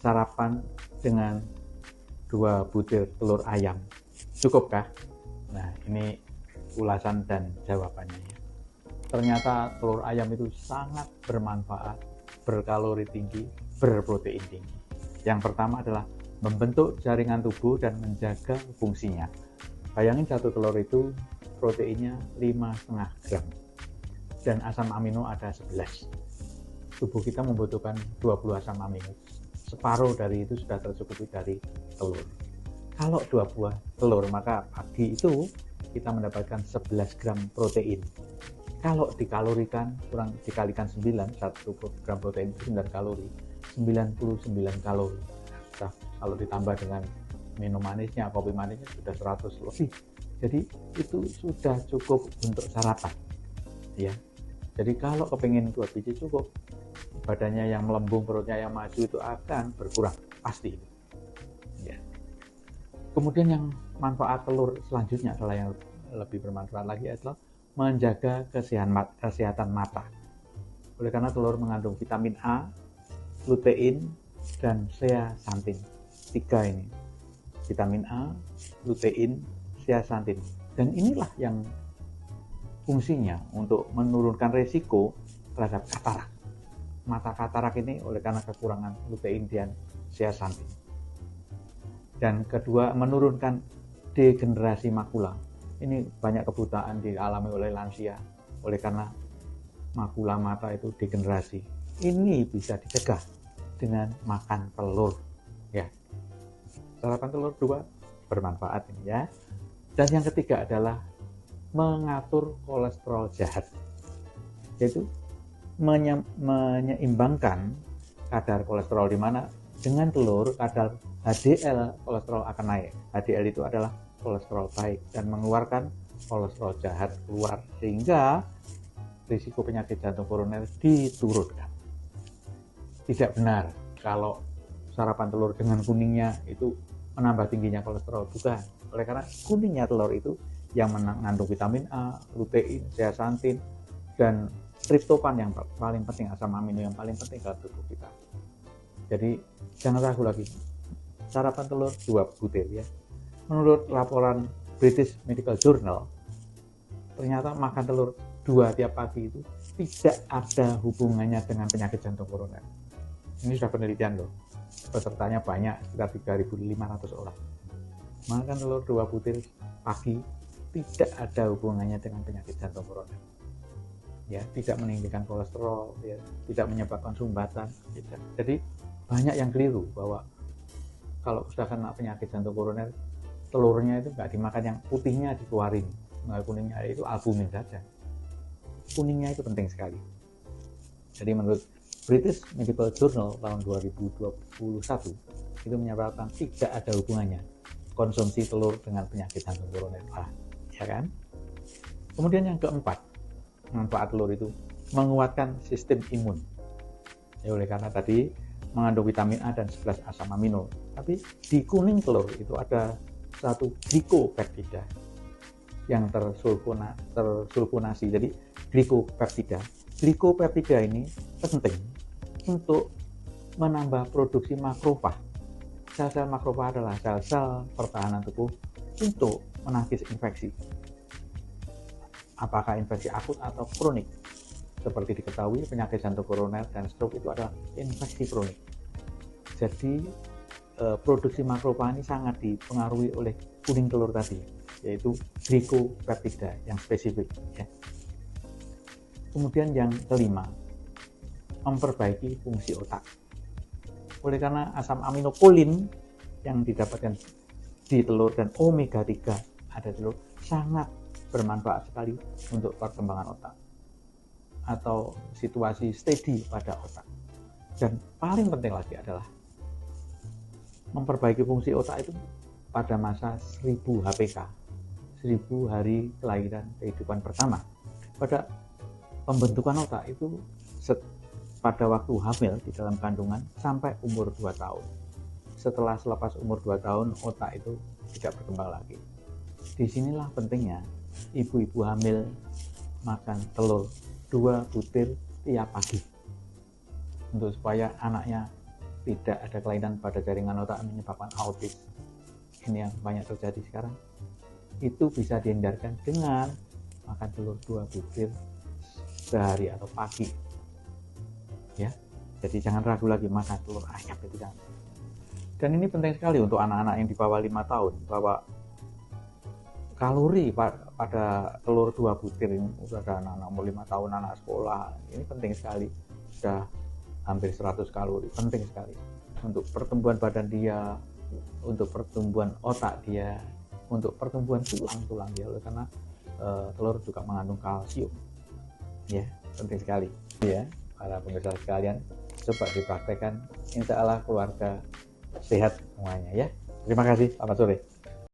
sarapan dengan 2 butir telur ayam. Cukupkah? Nah, ini ulasan dan jawabannya ya. Ternyata telur ayam itu sangat bermanfaat, berkalori tinggi, berprotein tinggi. Yang pertama adalah membentuk jaringan tubuh dan menjaga fungsinya. Bayangin satu telur itu proteinnya 5,5 gram dan asam amino ada 11. Tubuh kita membutuhkan 20 asam amino. Separuh dari itu sudah tercukupi dari telur. Kalau 2 buah telur, maka pagi itu kita mendapatkan 11 gram protein. Kalau dikalorikan, kurang dikalikan 9, 1 gram protein itu 9 kalori, 99 kalori. Nah, kalau ditambah dengan minum manisnya, kopi manisnya sudah 100 lebih. Jadi itu sudah cukup untuk sarapan. Ya. Jadi kalau kepingin 2 biji cukup, badannya yang melembung, perutnya yang maju itu akan berkurang, pasti. Ya. Kemudian yang manfaat telur selanjutnya adalah yang lebih bermanfaat lagi adalah menjaga kesehatan mata. Oleh karena telur mengandung vitamin A, lutein, dan zeaxanthin. 3 ini. Vitamin A, lutein, zeaxanthin. Dan inilah yang fungsinya untuk menurunkan resiko terhadap katarak. Mata katarak ini oleh karena kekurangan lutein dan zeaxanthin. Dan kedua, menurunkan degenerasi makula. Ini banyak kebutaan dialami oleh lansia oleh karena makula mata itu degenerasi. Ini bisa dicegah dengan makan telur ya. Sarapan telur 2 bermanfaat ini ya. Dan yang ketiga adalah mengatur kolesterol jahat, yaitu menyeimbangkan kadar kolesterol, di mana dengan telur kadar HDL kolesterol akan naik. HDL itu adalah kolesterol baik dan mengeluarkan kolesterol jahat keluar, sehingga risiko penyakit jantung koroner diturunkan. Tidak benar kalau sarapan telur dengan kuningnya itu menambah tingginya kolesterol, bukan. Oleh karena kuningnya telur itu yang mengandung vitamin A, lutein, zeaxanthin, dan triptofan yang paling penting, asam amino yang paling penting dalam tubuh kita. Jadi jangan ragu lagi, sarapan telur 2 butir ya. Menurut laporan British Medical Journal, ternyata makan telur 2 tiap pagi itu tidak ada hubungannya dengan penyakit jantung koroner. Ini sudah penelitian loh, pesertanya banyak, sekitar 3.500 orang. Makan telur 2 butir pagi tidak ada hubungannya dengan penyakit jantung koroner. Ya, tidak meninggikan kolesterol, ya, tidak menyebabkan sumbatan. Tidak. Jadi banyak yang keliru bahwa kalau sudah kena penyakit jantung koroner, telurnya itu nggak dimakan, yang putihnya dikeluarin, nah, kuningnya itu albumin saja. Kuningnya itu penting sekali. Jadi menurut British Medical Journal tahun 2021 itu menyebabkan tidak ada hubungannya konsumsi telur dengan penyakit jantung koroner, ya kan? Kemudian yang keempat, manfaat telur itu menguatkan sistem imun. Ya, oleh karena tadi mengandung vitamin A dan 11 asam amino. Tapi di kuning telur itu ada satu glikopeptida yang tersulfonasi. Jadi glikopeptida ini penting untuk menambah produksi makrofag. Sel-sel makrofag adalah sel-sel pertahanan tubuh untuk menangkis infeksi. Apakah infeksi akut atau kronik? Seperti diketahui, penyakit jantung koroner dan stroke itu adalah infeksi kronik. Jadi produksi makrofag ini sangat dipengaruhi oleh kuning telur tadi, yaitu glikopeptida yang spesifik ya. Kemudian yang kelima, memperbaiki fungsi otak. Oleh karena asam amino kolin yang didapatkan di telur dan omega 3 ada telur sangat bermanfaat sekali untuk perkembangan otak atau situasi steady pada otak. Dan paling penting lagi adalah memperbaiki fungsi otak itu pada masa 1000 HPK, 1000 hari kelahiran kehidupan pertama. Pada pembentukan otak itu pada waktu hamil di dalam kandungan sampai umur 2 tahun. Setelah selepas umur 2 tahun, otak itu tidak berkembang lagi. Disinilah pentingnya ibu-ibu hamil makan telur 2 butir tiap pagi untuk supaya anaknya tidak ada kelainan pada jaringan otak menyebabkan autis, ini yang banyak terjadi sekarang, itu bisa dihindarkan dengan makan telur 2 butir sehari atau pagi ya. Jadi jangan ragu lagi, makan telur ayam itu jangan. Dan ini penting sekali untuk anak-anak yang di bawah 5 tahun, bahwa kalori pada telur 2 butir ini, udah ada anak-anak umur 5 tahun, anak sekolah, ini penting sekali, sudah hampir 100 kalori, penting sekali untuk pertumbuhan badan dia, untuk pertumbuhan otak dia, untuk pertumbuhan tulang-tulang dia, karena telur juga mengandung kalsium ya, penting sekali ya. Para pemirsa sekalian, coba dipraktekkan, insya Allah keluarga sehat semuanya ya. Terima kasih, selamat sore.